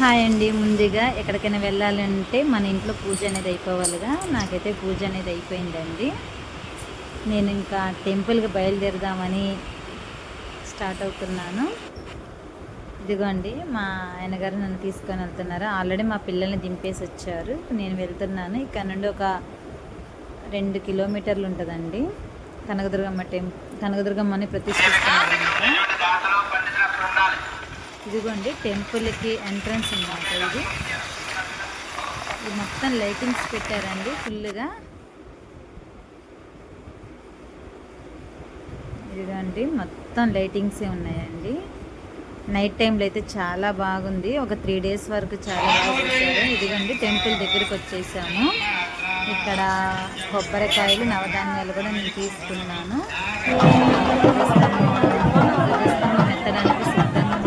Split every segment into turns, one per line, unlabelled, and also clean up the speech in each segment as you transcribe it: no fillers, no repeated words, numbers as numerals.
Hi అండి. ముందుగా ఎక్కడికైనా వెళ్ళాలంటే మన ఇంట్లో పూజ అనేది అయిపోవాలిగా. నాకైతే పూజ అనేది అయిపోయిందండి. నేను ఇంకా టెంపుల్కి బయలుదేరదామని స్టార్ట్ అవుతున్నాను. ఇదిగోండి మా ఆయనగారు నన్ను తీసుకొని వెళ్తున్నారు. ఆల్రెడీ మా పిల్లల్ని దింపేసి వచ్చారు. నేను వెళ్తున్నాను. ఇక్కడ నుండి ఒక 2 కిలోమీటర్లు ఉంటుందండి కనకదుర్గమ్మని ప్రతిష్ఠిస్తున్నారు. ఇదిగోండి టెంపుల్కి ఎంట్రన్స్ అన్నమాట. ఇది మొత్తం లైటింగ్స్ పెట్టారండి ఫుల్గా. ఇదిగోండి మొత్తం లైటింగ్సే ఉన్నాయండి. నైట్ టైంలో అయితే చాలా బాగుంది. ఒక 3 days వరకు చాలా బాగా చేశారు. ఇదిగోండి టెంపుల్ దగ్గరికి వచ్చేసాము. ఇక్కడ కొబ్బరికాయలు నవధాన్యాలు కూడా నేను తీసుకున్నాను. ఎత్తడానికి సిద్ధంగా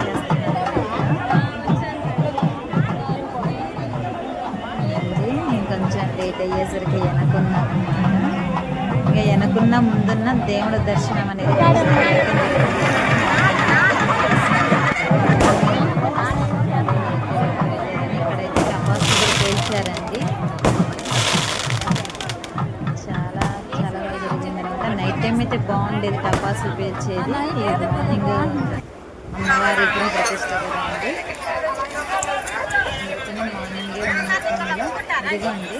నేను కొంచెం లేట్ అయ్యేసరికి వెనకున్నాను అనమాట. ఇంకా వెనకున్న ముందున్న దేవుడి దర్శనం అనేది ఇక్కడైతే టపాసులు పేల్చారండి. చాలా చాలా బాగా జరిగింది అనమాట. నైట్ టైం అయితే బాగుండేది టపాసులు పేల్చేది. మార్నింగ్ అమ్మవారి విగ్రహం ప్రతిష్ట కదండి. మార్నింగే ఇదిగోండి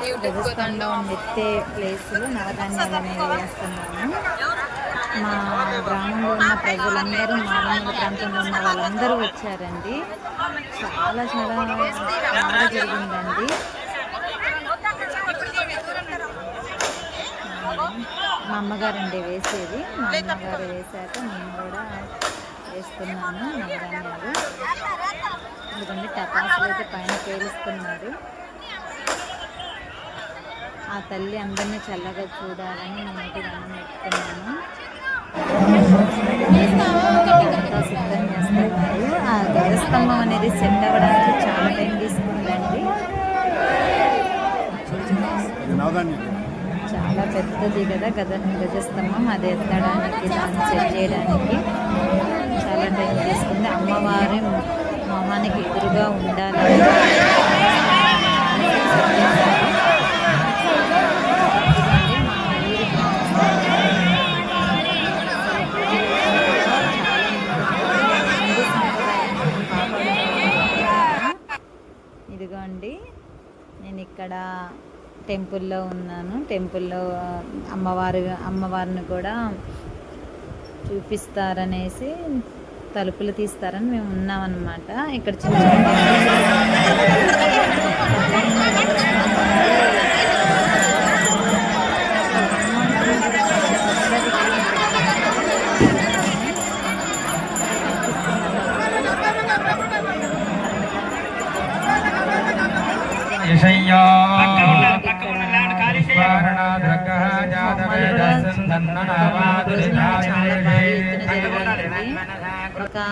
నేను గజస్తంభం ఎత్తే ప్లేసులు నవధాన్యాలు అనేవి వేస్తున్నాను. మా గ్రామంలో ఉన్న ప్రజలందరూ మారుమూల ప్రాంతంలో ఉన్న వాళ్ళందరూ వచ్చారండి. చాలా చాలా బాగా జరిగిందండి. మా అమ్మగారండి వేసేది. మా అమ్మగారు వేసాక నేను కూడా వేస్తున్నాను నవధాన్యాలు. ఎందుకంటే టపాసులు అయితే పైన పేలుస్తున్నారు. ఆ తల్లి అందరినీ చల్లగా చూడాలని నేనైతే దండం పెట్టుకున్నాను. అంతా సిద్ధం చేస్తున్నారు. ఆ గజస్తంభం అనేది సెట్ అవ్వడానికి చాలా టైం తీసుకుందండి. చాలా పెద్దది కదా గజస్తంభం. అది ఎత్తడానికి దాన్ని సెట్ చేయడానికి చాలా టైం తీసుకుంది. అమ్మవారి మొహానికి ఎదురుగా ఉండాలని ఇదిగోండి నేను ఇక్కడ టెంపుల్లో ఉన్నాను. టెంపుల్లో అమ్మవారిని కూడా చూపిస్తారనేసి తలుపులు తీస్తారని మేము ఉన్నామన్నమాట. ఇక్కడ చిన్న ఇంకా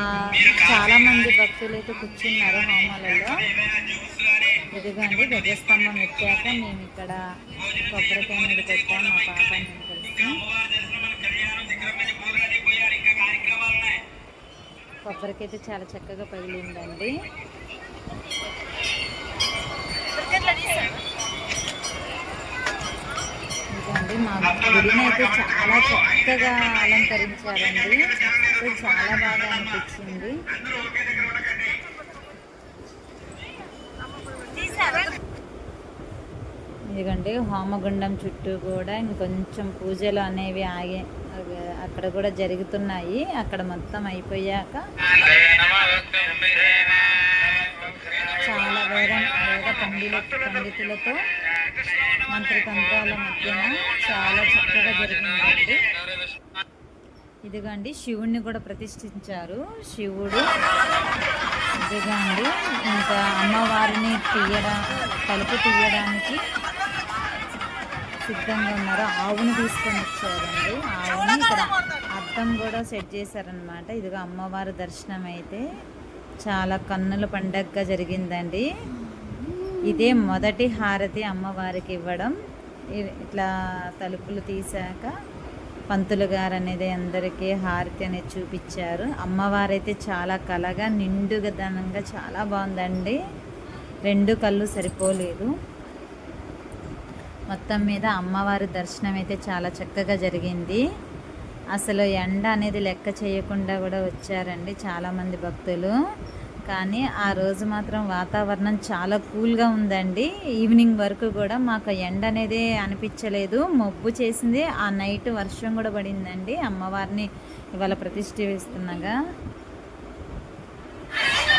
చాలా మంది భక్తులు అయితే కూర్చున్నారు హోమాలలో. ఇదిగోండి గజస్తంభం ఎత్తాక మేము ఇక్కడ కొబ్బరికాయ మీద పెట్టాం. మా పాప నేను కలిసి కొబ్బరికాయ అయితే చాలా చక్కగా పగిలిందండి. ఇదండి మా గుడిని అయితే చాలా చక్కగా అలంకరించారండి. చాలా బాగా అనిపించింది. ఎందుకంటే హోమగుండం చుట్టూ కూడా ఇంకొంచెం పూజలు అనేవి అక్కడ కూడా జరుగుతున్నాయి. అక్కడ మొత్తం అయిపోయాక చాలా వేద పండితులతో మంత్రతంత్రాల మధ్యన చాలా చక్కగా జరిగిందండి. ఇదిగోండి శివుణ్ణి కూడా ప్రతిష్ఠించారు. శివుడు ఇదిగోండి ఇంకా అమ్మవారిని తలుపు తీయడానికి సిద్ధంగా ఉన్నారు. ఆవుని తీసుకొని వచ్చారండి. ఆవుని ఇక్కడ అద్దం కూడా సెట్ చేశారనమాట. ఇదిగో అమ్మవారి దర్శనం అయితే చాలా కన్నుల పండగగా జరిగిందండి. ఇదే మొదటి హారతి అమ్మవారికి ఇవ్వడం. ఇట్లా తలుపులు తీసాక పంతులు గారు అనేది అందరికీ హారతి అనేది చూపించారు. అమ్మవారైతే చాలా కళగా నిండుగా ధనంగా చాలా బాగుందండి. 2 కళ్ళు సరిపోలేదు. మొత్తం మీద అమ్మవారి దర్శనం అయితే చాలా చక్కగా జరిగింది. అసలు ఎండ అనేది లెక్క చేయకుండా కూడా వచ్చారండి చాలామంది భక్తులు. కానీ ఆ రోజు మాత్రం వాతావరణం చాలా కూల్గా ఉందండి. ఈవినింగ్ వరకు కూడా మాకు ఎండ అనేది అనిపించలేదు. మబ్బు చేసింది. ఆ నైట్ వర్షం కూడా పడిందండి. అమ్మవారిని ఇవాళ ప్రతిష్ఠిస్తున్నాగా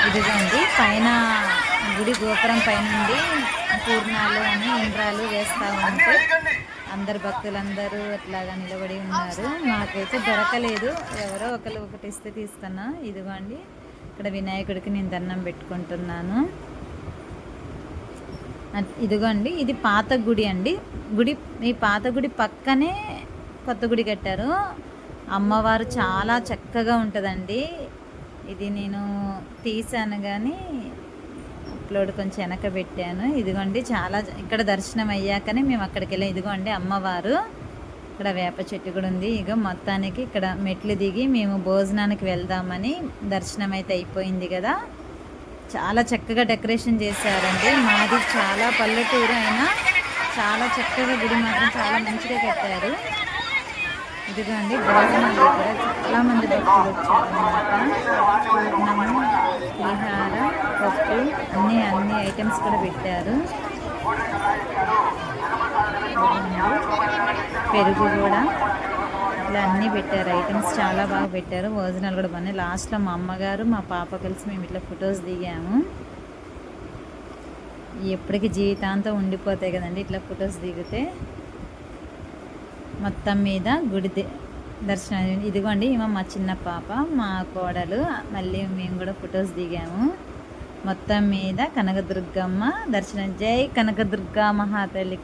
ఇదిగోండి పైన గుడి గోపురం పైనుండి పూర్ణాలు అని ఉండ్రాలు వేస్తూ ఉంటే అందరు భక్తులందరూ అట్లాగా నిలబడి ఉన్నారు. మాకైతే దొరకలేదు. ఎవరో ఒకటి ఇస్తే తీసుకున్నా. ఇదిగోండి ఇక్కడ వినాయకుడికి నేను దండం పెట్టుకుంటున్నాను. ఇదిగోండి ఇది పాత గుడి అండి. ఈ పాత గుడి పక్కనే కొత్త గుడి కట్టారు. అమ్మవారు చాలా చక్కగా ఉంటుందండి. ఇది నేను తీసాను కానీ అప్లోడ్ కొంచెం వెనక పెట్టాను. ఇదిగోండి చాలా ఇక్కడ దర్శనం అయ్యాకనే మేము అక్కడికి వెళ్ళాం. ఇదిగోండి అమ్మవారు. ఇక్కడ వేప చెట్టు కూడా ఉంది. ఇక మొత్తానికి ఇక్కడ మెట్లు దిగి మేము భోజనానికి వెళ్దామని దర్శనం అయితే అయిపోయింది కదా. చాలా చక్కగా డెకరేషన్ చేశారండి. మాది చాలా పల్లెటూరు అయినా చాలా చక్కగా గుడి మాత్రం చాలా మంచిగా కట్టారు. ఇదిగోండి భోజనాలు కూడా చాలామంది భక్తులు వచ్చారనమాట. పూర్ణము, పులిహార, పప్పు అన్ని ఐటమ్స్ కూడా పెట్టారు. పెరుగు కూడా ఇలా అన్నీ పెట్టారు. ఐటమ్స్ చాలా బాగా పెట్టారు. భోజనాలు కూడా బాగున్నాయి. లాస్ట్లో మా అమ్మగారు మా పాప కలిసి మేము ఇట్లా ఫొటోస్ దిగాము. ఎప్పటికీ జీవితాంతం ఉండిపోతాయి కదండి ఇట్లా ఫొటోస్ దిగితే. మొత్తం మీద గుడి దర్శనం. ఇదిగోండి ఈమె మా చిన్న పాప, మా కోడలు. మళ్ళీ మేము కూడా ఫొటోస్ దిగాము. మొత్తం మీద కనకదుర్గమ్మ దర్శనం. జై కనకదుర్గా మహాతల్లికి.